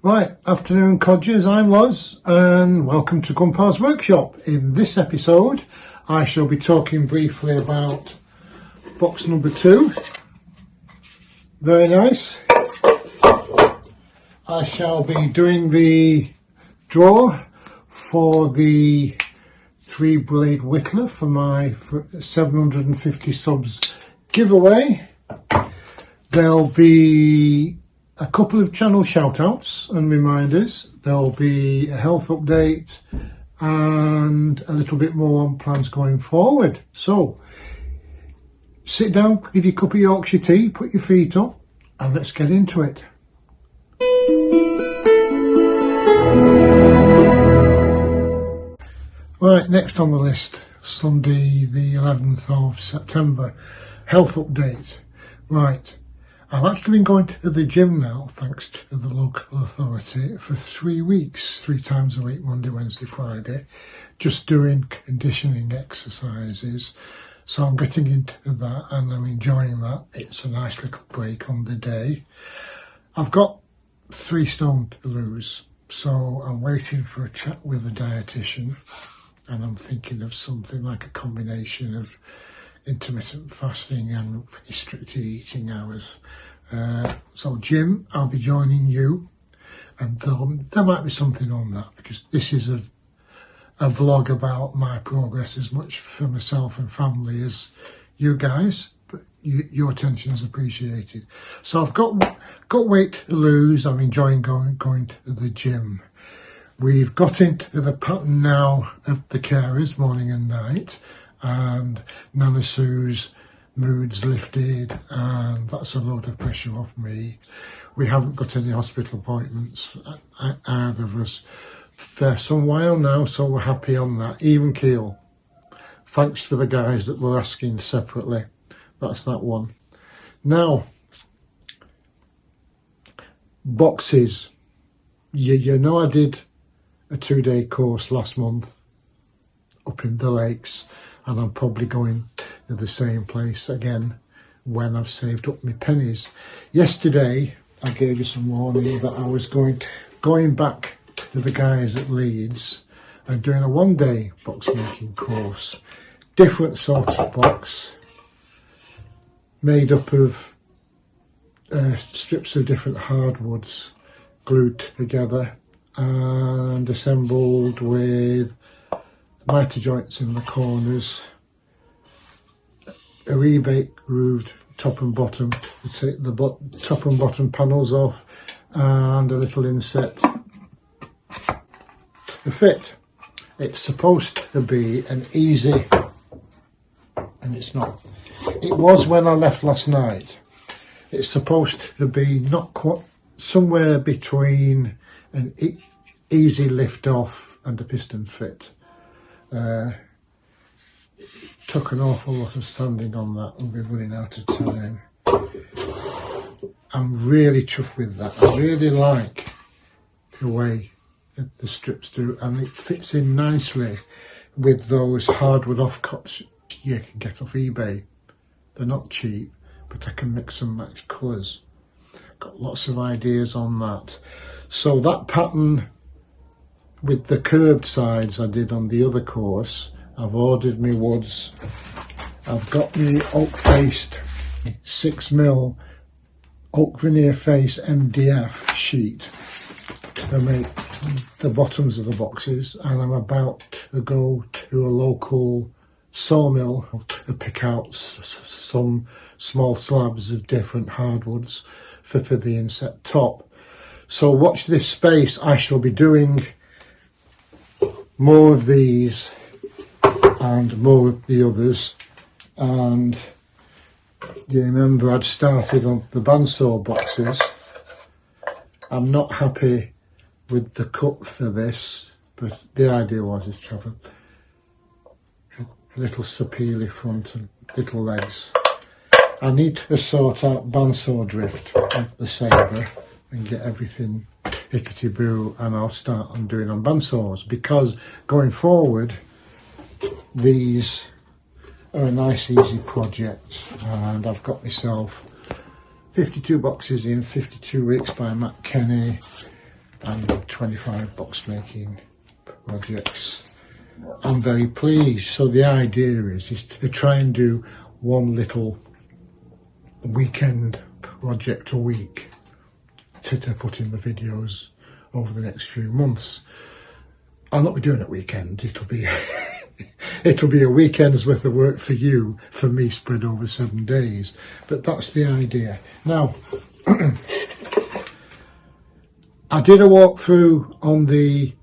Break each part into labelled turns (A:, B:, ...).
A: Right, afternoon codgers, I'm Loz and welcome to Grandpa's Workshop. In this episode I shall be talking briefly about box number 2. Very nice. I shall be doing the draw for the 3-blade whittler for my 750 subs giveaway. There'll be a couple of channel shout-outs and reminders. There'll be a health update and a little bit more on plans going forward. So, sit down, give your cup of Yorkshire tea, put your feet up, and let's get into it. Right, next on the list, Sunday the 11th of September, health update. Right. I've actually been going to the gym now, thanks to the local authority, for 3 weeks, 3 times a week, Monday, Wednesday, Friday, just doing conditioning exercises. So I'm getting into that and I'm enjoying that. It's a nice little break on the day. I've got 3 stone to lose, so I'm waiting for a chat with a dietitian, and I'm thinking of something like a combination of intermittent fasting and restricted eating hours. So gym, I'll be joining you, and there might be something on that, because this is a vlog about my progress, as much for myself and family as you guys, but your attention is appreciated. So I've got weight to lose. I'm enjoying going to the gym. We've got into the pattern now of the carers morning and night, and Nana Sue's mood's lifted, and that's a load of pressure off me. We haven't got any hospital appointments, either of us, for some while now, so we're happy on that. Even keel. Thanks for the guys that were asking separately. That's that one. Now, boxes. You know, I did a 2-day course last month up in the lakes, and I'm probably going to the same place again when I've saved up my pennies. Yesterday I gave you some warning that I was going back to the guys at Leeds and doing a 1-day box making course. Different sort of box, made up of strips of different hardwoods glued together and assembled with mitre joints in the corners, a rebate grooved top and bottom to take the top and bottom panels off, and a little inset to fit. It's supposed to be an easy, and it's not. It was when I left last night. It's supposed to be not quite, somewhere between an easy lift off and a piston fit. Took an awful lot of sanding on that, and we're running out of time. I'm really chuffed with that. I really like the way that the strips do, and it fits in nicely with those hardwood offcuts you can get off eBay. They're not cheap, but I can mix and match colours. Got lots of ideas on that. So that pattern with the curved sides I did on the other course, I've ordered me woods. I've got the oak faced 6mm oak veneer face MDF sheet to make the bottoms of the boxes, and I'm about to go to a local sawmill to pick out some small slabs of different hardwoods for the inset top. So watch this space. I shall be doing more of these and more of the others. And do you remember I'd started on the bandsaw boxes? I'm not happy with the cut for this, but the idea was to have a little sapele front and little legs. I need to sort out bandsaw drift on the sabre and get everything hickety-boo, and I'll start on doing on bandsaws, because going forward these are a nice easy project, and I've got myself 52 boxes in 52 weeks by Matt Kenny, and 25 box making projects. I'm very pleased. So the idea is to try and do one little weekend project a week to put in the videos over the next few months. I'll not be doing it weekend, it'll be it'll be a weekend's worth of work for you, for me spread over 7 days, but that's the idea. Now I did a walkthrough on the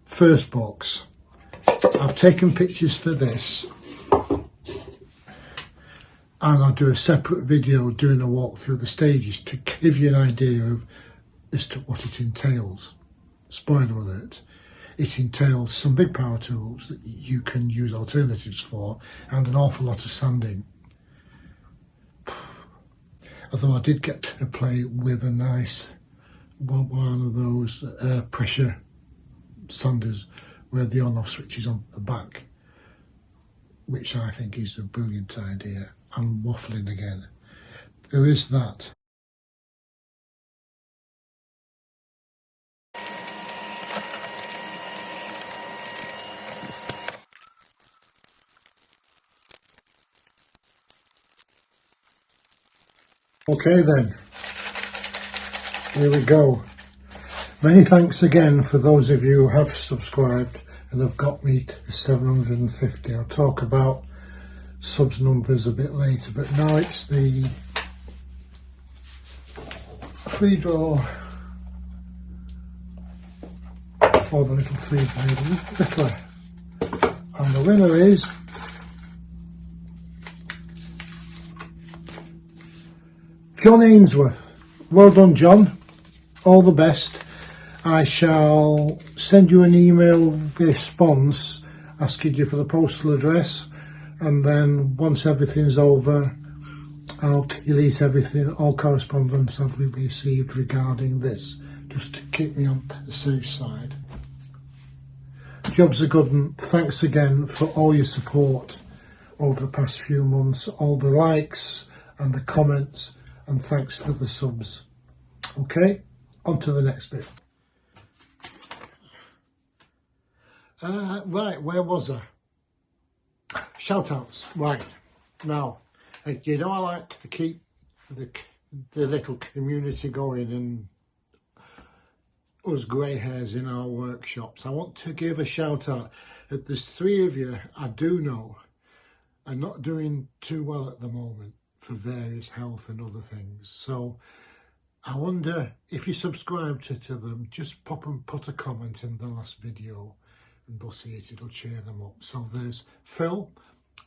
A: first box. I've taken pictures for this, and I'll do a separate video doing a walk through the stages to give you an idea of as to what it entails. Spoiler alert, it entails some big power tools that you can use alternatives for, and an awful lot of sanding. Although I did get to play with a nice one of those pressure sanders where the on-off switch is on the back, which I think is a brilliant idea. I'm waffling again. There is that. Okay then, here we go. Many thanks again for those of you who have subscribed and have got me to 750. I'll talk about subs numbers a bit later, but now it's the free draw for the little free Whittler, and the winner is John Ainsworth. Well done, John. All the best. I shall send you an email response asking you for the postal address, and then once everything's over, I'll delete everything, all correspondence I've received regarding this, just to keep me on the safe side. Job's a good one. Thanks again for all your support over the past few months, all the likes and the comments, and thanks for the subs. Okay, on to the next bit. Right, where was I? Shoutouts. Right, now, you know I like to keep the little community going and us grey hairs in our workshops. I want to give a shout out. There's 3 of you I do know are not doing too well at the moment for various health and other things. So I wonder if you subscribe to them, just pop and put a comment in the last video and they'll see it, it'll cheer them up. So there's Phil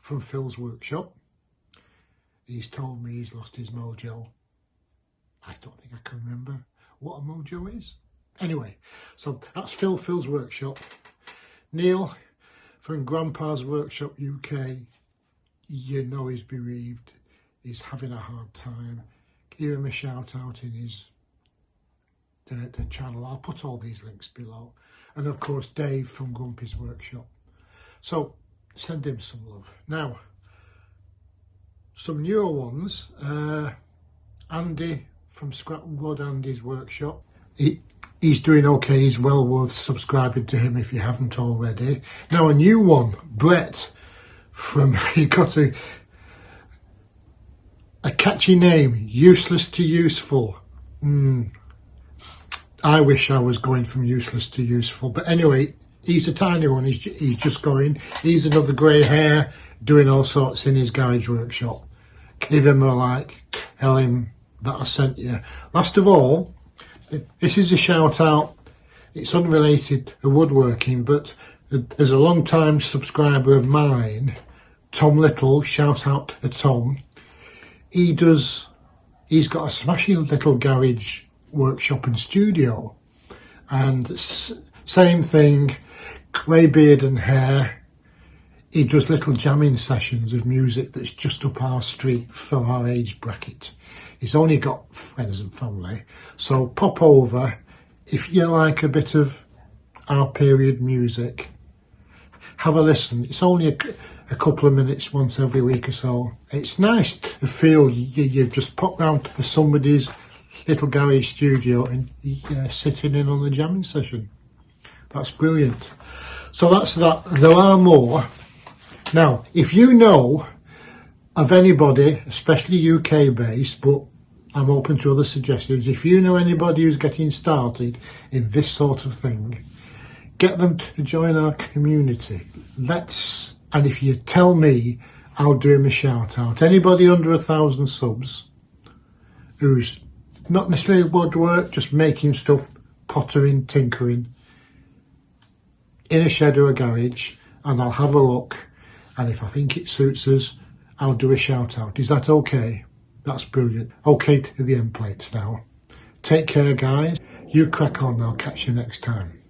A: from Phil's Workshop. He's told me he's lost his mojo. I don't think I can remember what a mojo is. Anyway, so that's Phil's Workshop. Neil from Grandpa's Workshop UK. You know he's bereaved. He's having a hard time. Give him a shout out in his the channel. I'll put all these links below. And of course Dave from Grumpy's Workshop. So send him some love. Now, some newer ones. Andy from Scrapwood, Andy's Workshop. He's doing okay. He's well worth subscribing to him if you haven't already. Now a new one, Brett from, he got a catchy name, Useless to Useful. I wish I was going from useless to useful, but anyway, he's a tiny one. He's just going. He's another grey hair doing all sorts in his garage workshop. Give him a like, tell him that I sent you. Last of all, this is a shout out. It's unrelated to woodworking, but there's a long time subscriber of mine, Tom Little. Shout out to Tom. He's got a smashing little garage workshop and studio, and same thing, grey beard and hair. He does little jamming sessions of music that's just up our street for our age bracket. He's only got friends and family, so pop over if you like a bit of our period music. Have a listen. It's only a couple of minutes once every week or so. It's nice to feel you've just popped round to somebody's little garage studio and sitting in on the jamming session. That's brilliant. So that's that. There are more. Now, if you know of anybody, especially UK based, but I'm open to other suggestions, if you know anybody who's getting started in this sort of thing, get them to join our community. And if you tell me, I'll do him a shout out. Anybody under 1,000 subs who's not necessarily woodwork, just making stuff, pottering, tinkering, in a shed or a garage, and I'll have a look, and if I think it suits us, I'll do a shout out. Is that okay? That's brilliant. Okay to the end plates now. Take care, guys. You crack on. I'll catch you next time.